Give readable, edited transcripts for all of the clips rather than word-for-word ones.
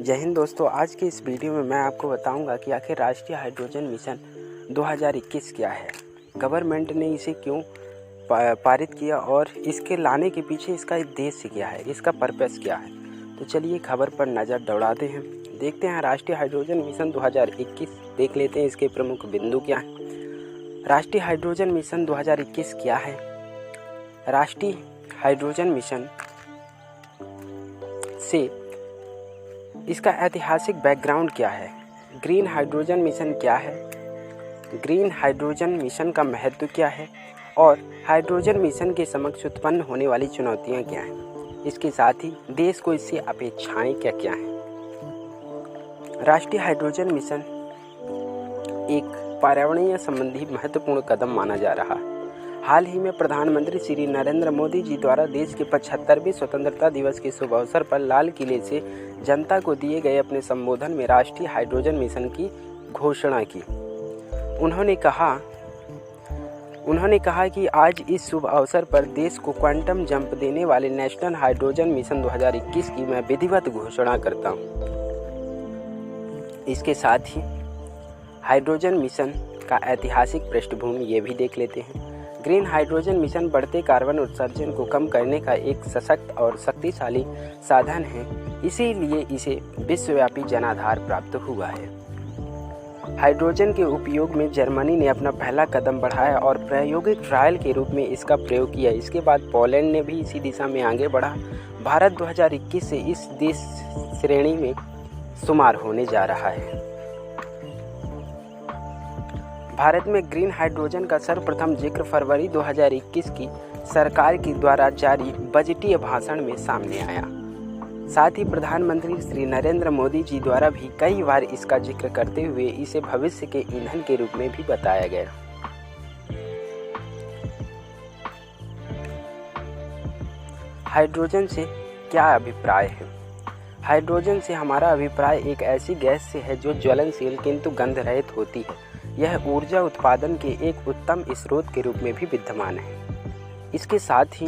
जय हिंद दोस्तों। आज के इस वीडियो में मैं आपको बताऊंगा कि आखिर राष्ट्रीय हाइड्रोजन मिशन 2021 क्या है, गवर्नमेंट ने इसे क्यों पारित किया और इसके लाने के पीछे इसका उद्देश्य क्या है, इसका पर्पस क्या है। तो चलिए खबर पर नज़र दौड़ाते हैं, देखते हैं राष्ट्रीय हाइड्रोजन मिशन 2021। देख लेते हैं इसके प्रमुख बिंदु क्या हैं। राष्ट्रीय हाइड्रोजन मिशन 2021 क्या है। राष्ट्रीय हाइड्रोजन मिशन से इसका ऐतिहासिक बैकग्राउंड क्या है। ग्रीन हाइड्रोजन मिशन क्या है, ग्रीन हाइड्रोजन मिशन का महत्व क्या है और हाइड्रोजन मिशन के समक्ष उत्पन्न होने वाली चुनौतियां क्या हैं। इसके साथ ही देश को इससे अपेक्षाएं क्या क्या हैं। राष्ट्रीय हाइड्रोजन मिशन एक पर्यावरणीय संबंधी महत्वपूर्ण कदम माना जा रहा है। हाल ही में प्रधानमंत्री श्री नरेंद्र मोदी जी द्वारा देश के 75वें स्वतंत्रता दिवस के शुभ अवसर पर लाल किले से जनता को दिए गए अपने संबोधन में राष्ट्रीय हाइड्रोजन मिशन की घोषणा की। उन्होंने कहा कि आज इस शुभ अवसर पर देश को क्वांटम जंप देने वाले नेशनल हाइड्रोजन मिशन 2021 की मैं विधिवत घोषणा करता हूं। इसके साथ ही हाइड्रोजन मिशन का ऐतिहासिक पृष्ठभूमि ये भी देख लेते हैं। ग्रीन हाइड्रोजन मिशन बढ़ते कार्बन उत्सर्जन को कम करने का एक सशक्त और शक्तिशाली साधन है, इसीलिए इसे विश्वव्यापी जनाधार प्राप्त हुआ है। हाइड्रोजन के उपयोग में जर्मनी ने अपना पहला कदम बढ़ाया और प्रायोगिक ट्रायल के रूप में इसका प्रयोग किया। इसके बाद पोलैंड ने भी इसी दिशा में आगे बढ़ा। भारत 2021 से इस देश श्रेणी में शुमार होने जा रहा है। भारत में ग्रीन हाइड्रोजन का सर्वप्रथम जिक्र फरवरी 2021 की सरकार के द्वारा जारी बजटीय भाषण में सामने आया। साथ ही प्रधानमंत्री श्री नरेंद्र मोदी जी द्वारा भी कई बार इसका जिक्र करते हुए इसे भविष्य के ईंधन के रूप में भी बताया गया। हाइड्रोजन से क्या अभिप्राय है। हाइड्रोजन से हमारा अभिप्राय एक ऐसी गैस से है जो ज्वलनशील किंतु गंध रहित होती है। यह ऊर्जा उत्पादन के एक उत्तम स्रोत के रूप में भी विद्यमान है। इसके साथ ही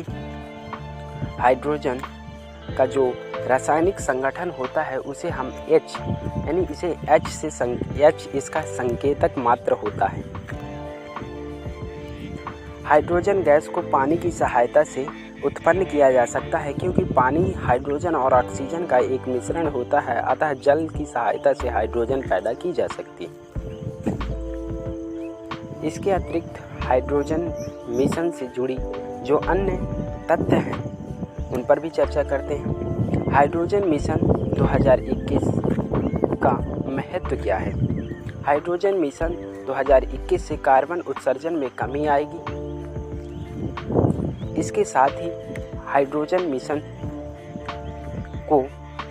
हाइड्रोजन का जो रासायनिक संगठन होता है उसे हम H यानी इसे H इसका संकेतक मात्र होता है। हाइड्रोजन गैस को पानी की सहायता से उत्पन्न किया जा सकता है, क्योंकि पानी हाइड्रोजन और ऑक्सीजन का एक मिश्रण होता है, अतः जल की सहायता से हाइड्रोजन पैदा की जा सकती है। इसके अतिरिक्त हाइड्रोजन मिशन से जुड़ी जो अन्य तथ्य हैं उन पर भी चर्चा करते हैं। हाइड्रोजन मिशन 2021 का महत्व क्या है। हाइड्रोजन मिशन 2021 से कार्बन उत्सर्जन में कमी आएगी। इसके साथ ही हाइड्रोजन मिशन को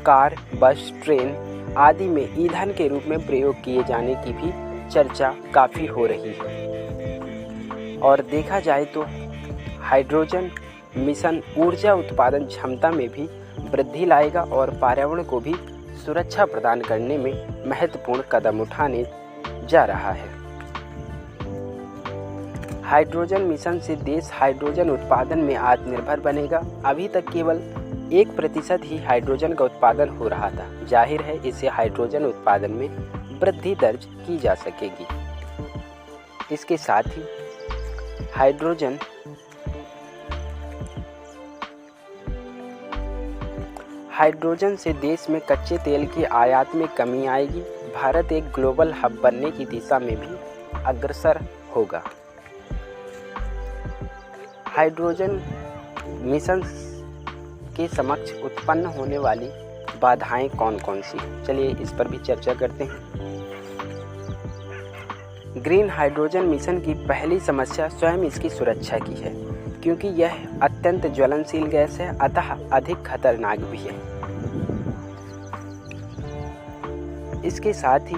कार, बस, ट्रेन आदि में ईंधन के रूप में प्रयोग किए जाने की भी चर्चा काफ़ी हो रही है। और देखा जाए तो हाइड्रोजन मिशन ऊर्जा उत्पादन क्षमता में भी वृद्धि लाएगा और पर्यावरण को भी सुरक्षा प्रदान करने में महत्वपूर्ण कदम उठाने जा रहा है। हाइड्रोजन मिशन से देश हाइड्रोजन उत्पादन में आत्मनिर्भर बनेगा। अभी तक केवल 1% ही हाइड्रोजन का उत्पादन हो रहा था। जाहिर है इससे हाइड्रोजन उत्पादन में वृद्धि दर्ज की जा सकेगी। इसके साथ ही हाइड्रोजन से देश में कच्चे तेल की आयात में कमी आएगी। भारत एक ग्लोबल हब बनने की दिशा में भी अग्रसर होगा। हाइड्रोजन मिशन के समक्ष उत्पन्न होने वाली बाधाएं कौन कौन सी, चलिए इस पर भी चर्चा करते हैं। ग्रीन हाइड्रोजन मिशन की पहली समस्या स्वयं इसकी सुरक्षा की है, क्योंकि यह अत्यंत ज्वलनशील गैस है, अतः अधिक खतरनाक भी है। इसके साथ ही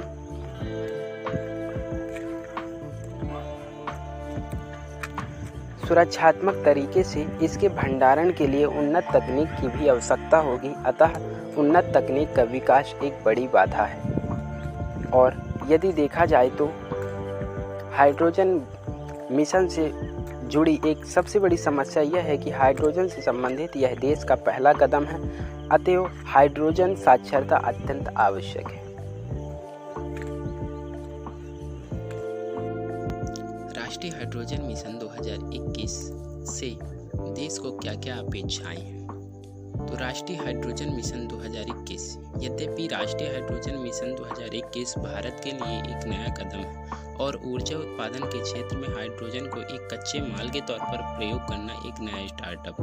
सुरक्षात्मक तरीके से इसके भंडारण के लिए उन्नत तकनीक की भी आवश्यकता होगी, अतः उन्नत तकनीक का विकास एक बड़ी बाधा है। और यदि देखा जाए तो हाइड्रोजन मिशन से जुड़ी एक सबसे बड़ी समस्या यह है कि हाइड्रोजन से संबंधित यह देश का पहला कदम है, अतएव हाइड्रोजन साक्षरता अत्यंत आवश्यक है। राष्ट्रीय हाइड्रोजन मिशन 2021 से देश को क्या क्या अपेक्षाएं हैं? तो राष्ट्रीय हाइड्रोजन मिशन 2021, यद्यपि राष्ट्रीय हाइड्रोजन मिशन 2021 भारत के लिए एक नया कदम है और ऊर्जा उत्पादन के क्षेत्र में हाइड्रोजन को एक कच्चे माल के तौर पर प्रयोग करना एक नया स्टार्टअप,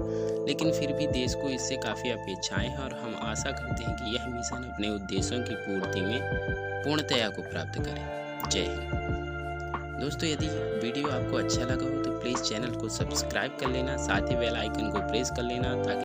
लेकिन फिर भी देश को इससे काफ़ी अपेक्षाएं हैं और हम आशा करते हैं कि यह मिशन अपने उद्देश्यों की पूर्ति में पूर्णतया को प्राप्त करे। जय हिंद। दोस्तों, यदि वीडियो आपको अच्छा लगा हो तो प्लीज़ चैनल को सब्सक्राइब कर लेना, साथ ही बेल आइकन को प्रेस कर लेना ताकि